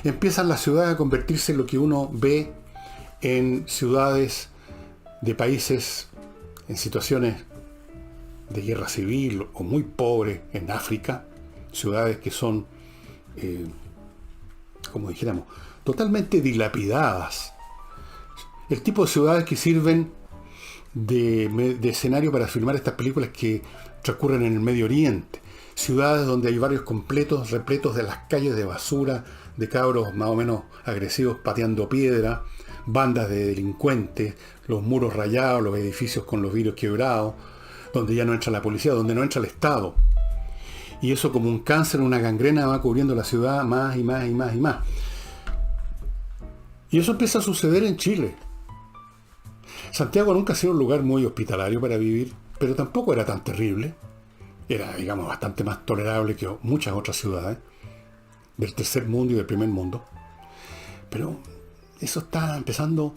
[SPEAKER 1] empiezan las ciudades a convertirse en lo que uno ve en ciudades de países en situaciones de guerra civil o muy pobres en África, ciudades que son, como dijéramos, totalmente dilapidadas. El tipo de ciudades que sirven de escenario para filmar estas películas que transcurren en el Medio Oriente. Ciudades donde hay barrios completos, repletos de las calles de basura, de cabros más o menos agresivos pateando piedra, bandas de delincuentes, los muros rayados, los edificios con los vidrios quebrados, donde ya no entra la policía, donde no entra el Estado. Y eso, como un cáncer, una gangrena, va cubriendo la ciudad más y más y más y más. Y eso empieza a suceder en Chile. Santiago nunca ha sido un lugar muy hospitalario para vivir, pero tampoco era tan terrible. Era, digamos, bastante más tolerable que muchas otras ciudades del tercer mundo y del primer mundo. Pero eso está empezando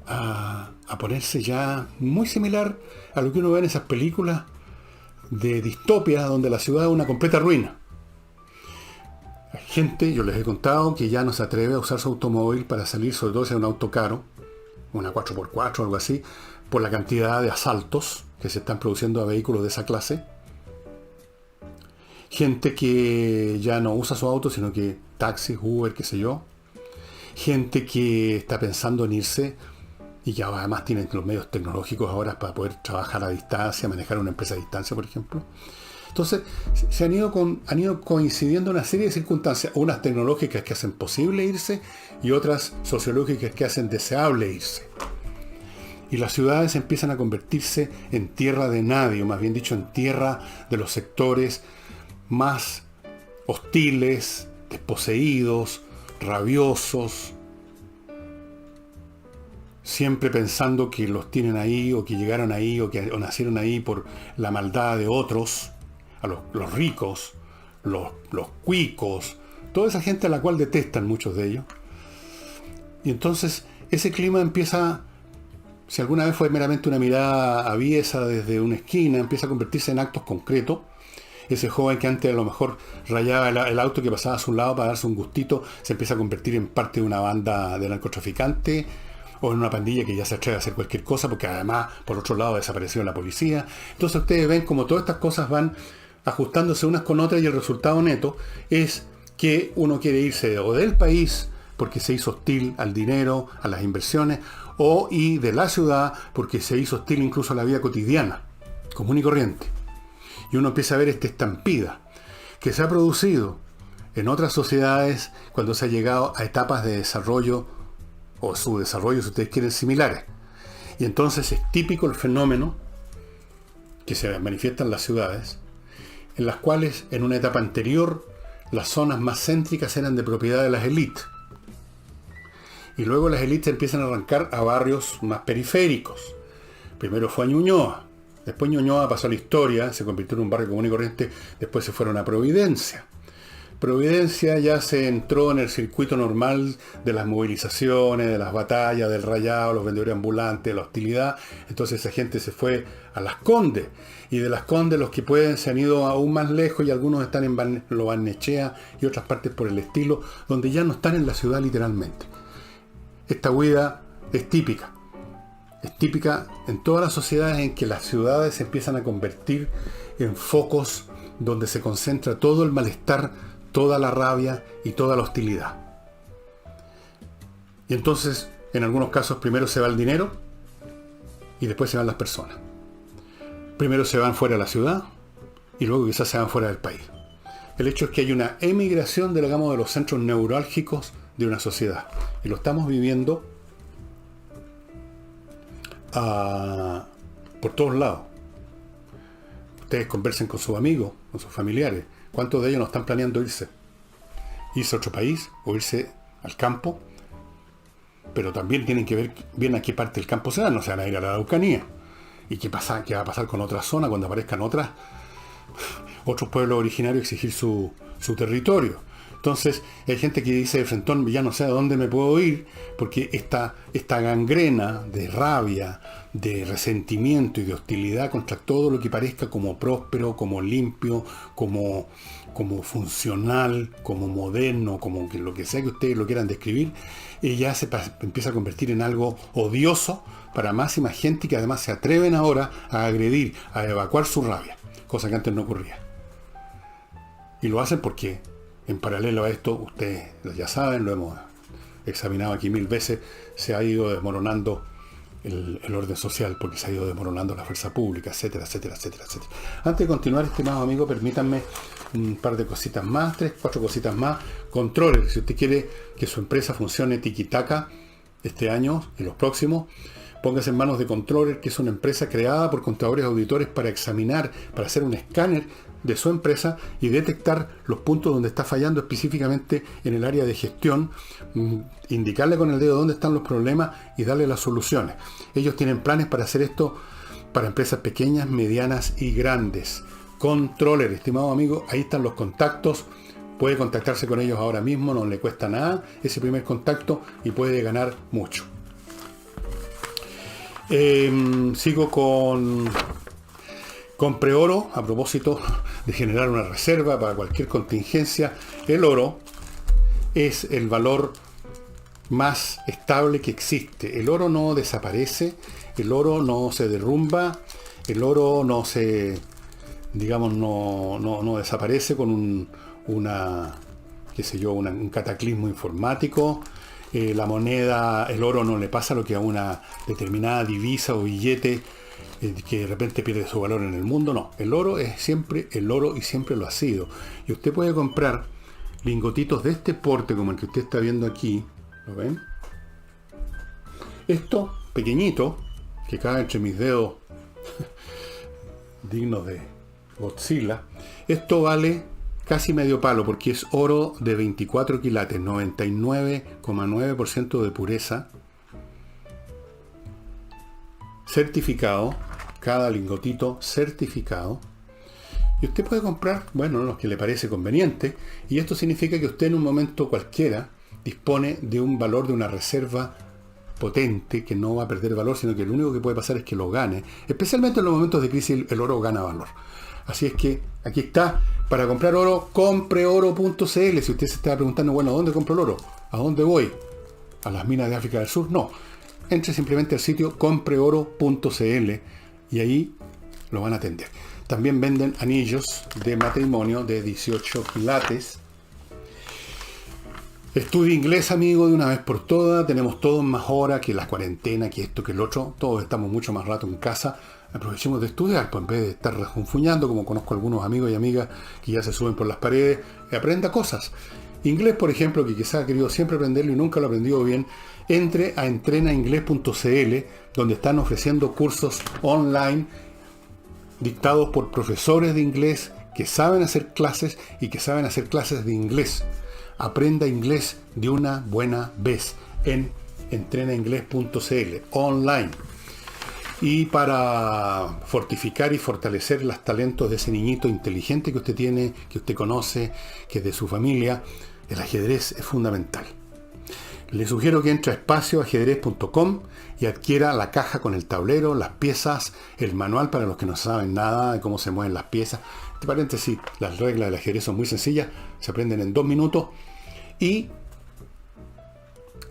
[SPEAKER 1] a ponerse ya muy similar a lo que uno ve en esas películas de distopia donde la ciudad es una completa ruina. Hay gente, yo les he contado, que ya no se atreve a usar su automóvil para salir, sobre todo si es un auto caro, una 4x4 o algo así, por la cantidad de asaltos que se están produciendo a vehículos de esa clase. Gente que ya no usa su auto, sino que taxis, Uber, qué sé yo. Gente que está pensando en irse y que además tienen los medios tecnológicos ahora para poder trabajar a distancia, manejar una empresa a distancia, por ejemplo. Entonces, se han ido coincidiendo una serie de circunstancias, unas tecnológicas que hacen posible irse y otras sociológicas que hacen deseable irse. Y las ciudades empiezan a convertirse en tierra de nadie, o más bien dicho, en tierra de los sectores más hostiles, desposeídos, rabiosos, siempre pensando que los tienen ahí, o que llegaron ahí, o nacieron ahí por la maldad de otros, a los ricos, los cuicos, toda esa gente a la cual detestan muchos de ellos. Y entonces ese clima empieza, si alguna vez fue meramente una mirada aviesa desde una esquina, empieza a convertirse en actos concretos. Ese joven que antes a lo mejor rayaba el auto que pasaba a su lado para darse un gustito, se empieza a convertir en parte de una banda de narcotraficantes o en una pandilla que ya se atreve a hacer cualquier cosa, porque además, por otro lado, desapareció la policía. Entonces ustedes ven como todas estas cosas van ajustándose unas con otras, y el resultado neto es que uno quiere irse o del país porque se hizo hostil al dinero, a las inversiones, y de la ciudad porque se hizo hostil incluso a la vida cotidiana, común y corriente. Y uno empieza a ver esta estampida que se ha producido en otras sociedades cuando se ha llegado a etapas de desarrollo o subdesarrollo, si ustedes quieren, similares. Y entonces es típico el fenómeno que se manifiesta en las ciudades, en las cuales en una etapa anterior las zonas más céntricas eran de propiedad de las élites. Y luego las élites empiezan a arrancar a barrios más periféricos. Primero fue a Ñuñoa. Después Ñuñoa pasó a la historia, se convirtió en un barrio común y corriente, después se fueron a Providencia. Providencia ya se entró en el circuito normal de las movilizaciones, de las batallas, del rayado, los vendedores ambulantes, la hostilidad. Entonces esa gente se fue a Las Condes. Y de Las Condes los que pueden se han ido aún más lejos, y algunos están en Lo Barnechea y otras partes por el estilo, donde ya no están en la ciudad literalmente. Esta huida es típica. Es típica en todas las sociedades en que las ciudades se empiezan a convertir en focos donde se concentra todo el malestar, toda la rabia y toda la hostilidad. Y entonces, en algunos casos, primero se va el dinero y después se van las personas. Primero se van fuera de la ciudad y luego quizás se van fuera del país. El hecho es que hay una emigración, digamos, de los centros neurálgicos de una sociedad. Y lo estamos viviendo por todos lados. Ustedes conversen con sus amigos, con sus familiares. ¿Cuántos de ellos no están planeando irse? Irse a otro país o irse al campo. Pero también tienen que ver bien a qué parte del campo se van. No se van a ir a la Araucanía. ¿Y qué va a pasar con otra zona cuando aparezcan otros pueblos originarios exigir su territorio? Entonces hay gente que dice de frentón, ya no sé a dónde me puedo ir, porque esta gangrena de rabia, de resentimiento y de hostilidad contra todo lo que parezca como próspero, como limpio, como funcional, como moderno, como que lo que sea que ustedes lo quieran describir, ya se empieza a convertir en algo odioso para más y más gente, que además se atreven ahora a agredir, a evacuar su rabia, cosa que antes no ocurría. Y lo hacen porque, en paralelo a esto, ustedes ya saben, lo hemos examinado aquí 1000 veces, se ha ido desmoronando el orden social, porque se ha ido desmoronando la fuerza pública, etcétera, etcétera, etcétera, etcétera. Antes de continuar, estimados amigos, permítanme un par de cositas más, 3, 4 cositas más. Controller, si usted quiere que su empresa funcione tiki-taka este año y los próximos, póngase en manos de Controller, que es una empresa creada por contadores auditores para examinar, para hacer un escáner de su empresa y detectar los puntos donde está fallando específicamente en el área de gestión, indicarle con el dedo dónde están los problemas y darle las soluciones. Ellos tienen planes para hacer esto para empresas pequeñas, medianas y grandes. Controller, estimado amigo, ahí están los contactos. Puede contactarse con ellos ahora mismo, no le cuesta nada ese primer contacto y puede ganar mucho. Sigo con Compre oro, a propósito de generar una reserva para cualquier contingencia. El oro es el valor más estable que existe. El oro no desaparece, el oro no se derrumba, el oro no se, digamos, no desaparece con un cataclismo informático. La moneda, el oro no le pasa lo que a una determinada divisa o billete que de repente pierde su valor en el mundo. No, el oro es siempre el oro y siempre lo ha sido. Y usted puede comprar lingotitos de este porte como el que usted está viendo aquí. ¿Lo ven? Esto, pequeñito, que cabe entre mis dedos dignos de Godzilla, esto vale casi medio palo, porque es oro de 24 quilates, 99,9% de pureza, certificado, cada lingotito certificado. Y usted puede comprar, bueno, los que le parece conveniente, y esto significa que usted en un momento cualquiera dispone de un valor, de una reserva potente, que no va a perder valor, sino que lo único que puede pasar es que lo gane. Especialmente en los momentos de crisis el oro gana valor. Así es que aquí está, para comprar oro, compreoro.cl. Si usted se está preguntando, bueno, ¿a dónde compro el oro? ¿A dónde voy? ¿A las minas de África del Sur? No. Entre simplemente al sitio compreoro.cl y ahí lo van a atender. También venden anillos de matrimonio de 18 quilates. Estudie inglés, amigo, de una vez por todas. Tenemos todos más horas que la cuarentena, que esto, que el otro. Todos estamos mucho más rato en casa. Aprovechemos de estudiar, pues en vez de estar refunfuñando, como conozco algunos amigos y amigas que ya se suben por las paredes, aprenda cosas. Inglés, por ejemplo, que quizás ha querido siempre aprenderlo y nunca lo ha aprendido bien, entre a entrenainglés.cl, donde están ofreciendo cursos online dictados por profesores de inglés que saben hacer clases y que saben hacer clases de inglés. Aprenda inglés de una buena vez en entrenainglés.cl, online. Y para fortificar y fortalecer los talentos de ese niñito inteligente que usted tiene, que usted conoce, que es de su familia, el ajedrez es fundamental. Le sugiero que entre a espacioajedrez.com y adquiera la caja con el tablero, las piezas, el manual para los que no saben nada de cómo se mueven las piezas. Entre paréntesis, las reglas del ajedrez son muy sencillas, se aprenden en 2 minutos. Y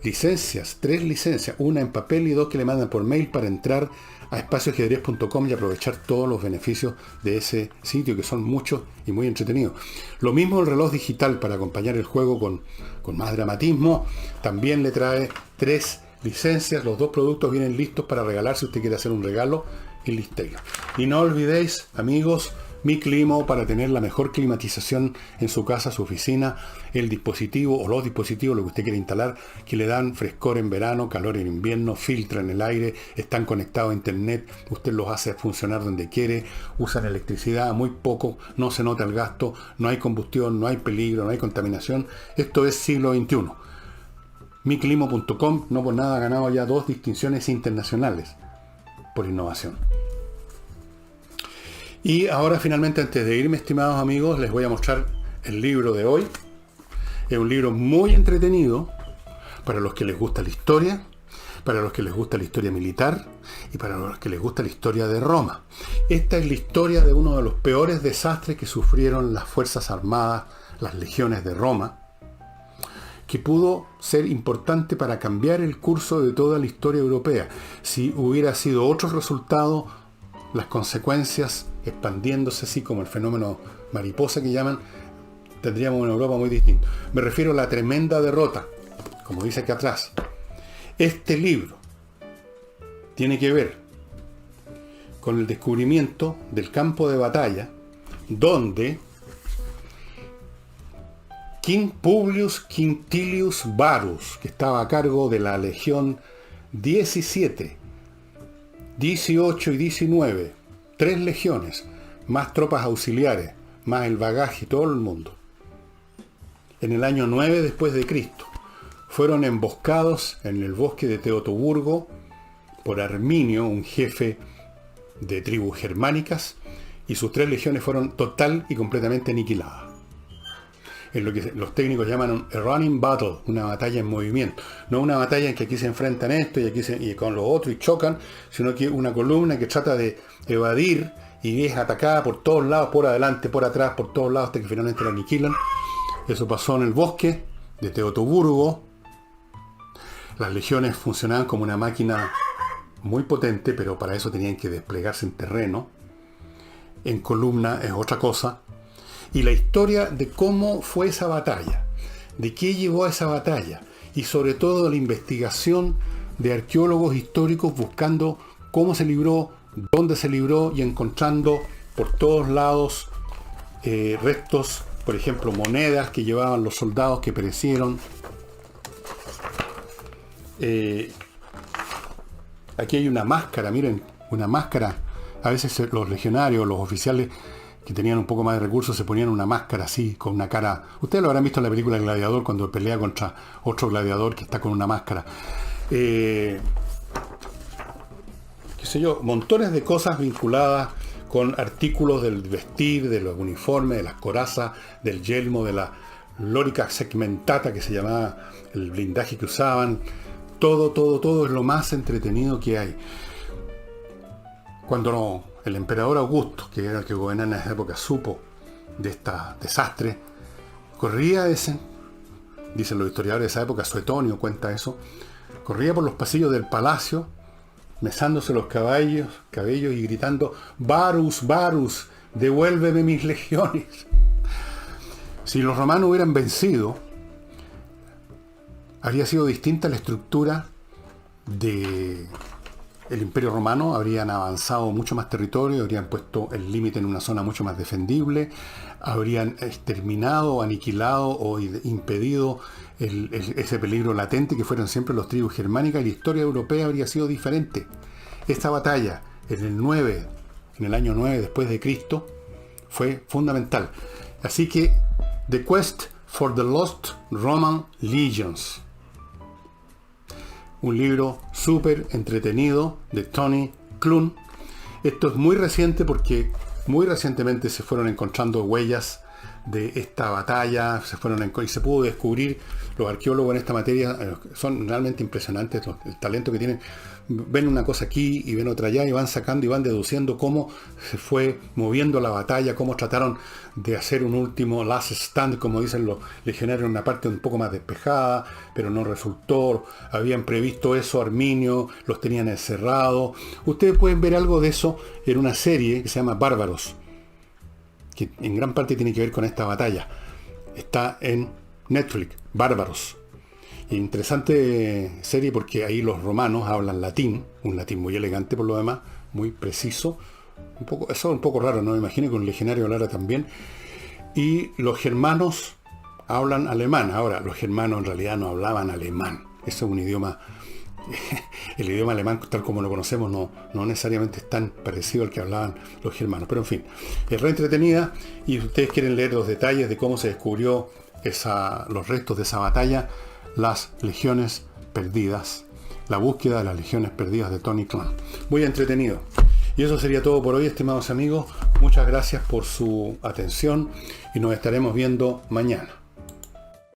[SPEAKER 1] licencias, 3 licencias, una en papel y 2 que le mandan por mail para entrar a espacioajedrez.com y aprovechar todos los beneficios de ese sitio, que son muchos y muy entretenidos. Lo mismo el reloj digital para acompañar el juego con más dramatismo. También le trae 3 licencias. Los 2 productos vienen listos para regalar si usted quiere hacer un regalo y listo. Y no olvidéis, amigos, Mi Climo, para tener la mejor climatización en su casa, su oficina, el dispositivo o los dispositivos, lo que usted quiere instalar, que le dan frescor en verano, calor en invierno, filtran el aire, están conectados a internet, usted los hace funcionar donde quiere, usan electricidad muy poco, no se nota el gasto, no hay combustión, no hay peligro, no hay contaminación. Esto es siglo XXI. Miclimo.com no por nada ha ganado ya 2 distinciones internacionales por innovación. Y ahora finalmente, antes de irme, estimados amigos, les voy a mostrar el libro de hoy. Es un libro muy entretenido para los que les gusta la historia, para los que les gusta la historia militar y para los que les gusta la historia de Roma. Esta es la historia de uno de los peores desastres que sufrieron las Fuerzas Armadas, las legiones de Roma, que pudo ser importante para cambiar el curso de toda la historia europea. Si hubiera sido otro resultado, las consecuencias expandiéndose así como el fenómeno mariposa que llaman, tendríamos una Europa muy distinta. Me refiero a la tremenda derrota, como dice aquí atrás. Este libro tiene que ver con el descubrimiento del campo de batalla donde King Publius Quintilius Varus, que estaba a cargo de la Legión 17, 18 y 19, 3 legiones, más tropas auxiliares, más el bagaje y todo el mundo, en el año 9 después de Cristo, fueron emboscados en el bosque de Teutoburgo por Arminio, un jefe de tribus germánicas, y sus 3 legiones fueron total y completamente aniquiladas. Es lo que los técnicos llaman a running battle, una batalla en movimiento. No una batalla en que aquí se enfrentan esto y aquí y con los otros y chocan, sino que una columna que trata de evadir y es atacada por todos lados, por adelante, por atrás, por todos lados, hasta que finalmente la aniquilan. Eso pasó en el bosque de Teutoburgo. Las legiones funcionaban como una máquina muy potente, pero para eso tenían que desplegarse en terreno. En columna es otra cosa. Y la historia de cómo fue esa batalla, de qué llevó a esa batalla, y sobre todo la investigación de arqueólogos históricos buscando cómo se libró, dónde se libró, y encontrando por todos lados restos, por ejemplo, monedas que llevaban los soldados que perecieron. Aquí hay una máscara, miren, una máscara. A veces los legionarios, los oficiales que tenían un poco más de recursos, se ponían una máscara así, con una cara. Ustedes lo habrán visto en la película Gladiador, cuando pelea contra otro gladiador que está con una máscara. Qué sé yo, montones de cosas vinculadas con artículos del vestir, de los uniformes, de las corazas, del yelmo, de la lorica segmentata, que se llamaba el blindaje que usaban. Todo es lo más entretenido que hay. Cuando el emperador Augusto, que era el que gobernaba en esa época, supo de este desastre, corría dicen los historiadores de esa época, Suetonio cuenta eso, corría por los pasillos del palacio, mesándose los cabellos y gritando: Varus, Varus, devuélveme mis legiones. Si los romanos hubieran vencido, habría sido distinta la estructura del Imperio Romano. Habrían avanzado mucho más territorio, habrían puesto el límite en una zona mucho más defendible, habrían exterminado, aniquilado o impedido ese peligro latente que fueron siempre los tribus germánicas, y la historia europea habría sido diferente. Esta batalla en el año 9 después de Cristo, fue fundamental. Así que The Quest for the Lost Roman Legions, un libro súper entretenido de Tony Clun. Esto es muy reciente porque muy recientemente se fueron encontrando huellas de esta batalla, y se pudo descubrir. Los arqueólogos en esta materia son realmente impresionantes, el talento que tienen. Ven una cosa aquí y ven otra allá y van sacando y van deduciendo cómo se fue moviendo la batalla, cómo trataron de hacer un último last stand, como dicen los legionarios, en una parte un poco más despejada, pero no resultó. Habían previsto eso Arminio, los tenían encerrados. Ustedes pueden ver algo de eso en una serie que se llama Bárbaros, que en gran parte tiene que ver con esta batalla. Está en Netflix, Bárbaros. Interesante serie porque ahí los romanos hablan latín, un latín muy elegante por lo demás, muy preciso, Eso es un poco raro, no me imagino que un legionario hablara también. Y los germanos hablan alemán. Ahora, los germanos en realidad no hablaban alemán. Eso es un idioma, el idioma alemán tal como lo conocemos no necesariamente es tan parecido al que hablaban los germanos. Pero en fin, es re entretenida, y si ustedes quieren leer los detalles de cómo se descubrió los restos de esa batalla, las legiones perdidas, la búsqueda de las legiones perdidas de Tony Klan. Muy entretenido. Y eso sería todo por hoy, estimados amigos. Muchas gracias por su atención y nos estaremos viendo mañana.